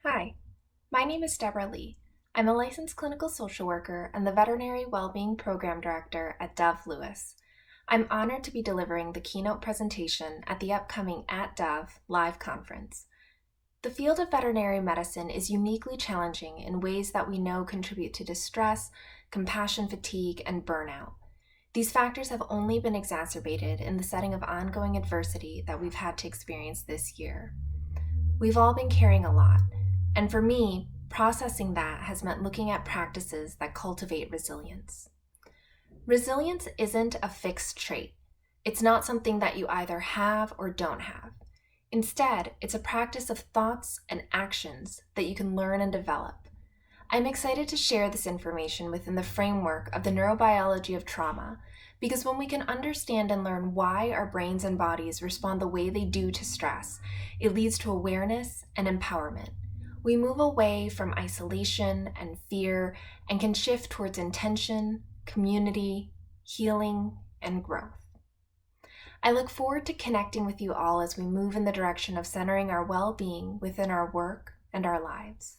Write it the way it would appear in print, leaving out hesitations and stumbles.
Hi, my name is Debrah Lee. I'm a licensed clinical social worker and the Veterinary Wellbeing Program Director at Dove Lewis. I'm honored to be delivering the keynote presentation at the upcoming At Dove live conference. The field of veterinary medicine is uniquely challenging in ways that we know contribute to distress, compassion fatigue, and burnout. These factors have only been exacerbated in the setting of ongoing adversity that we've had to experience this year. We've all been carrying a lot, and for me, processing that has meant looking at practices that cultivate resilience. Resilience isn't a fixed trait. It's not something that you either have or don't have. Instead, it's a practice of thoughts and actions that you can learn and develop. I'm excited to share this information within the framework of the neurobiology of trauma, because when we can understand and learn why our brains and bodies respond the way they do to stress, it leads to awareness and empowerment. We move away from isolation and fear and can shift towards intention, community, healing, and growth. I look forward to connecting with you all as we move in the direction of centering our well-being within our work and our lives.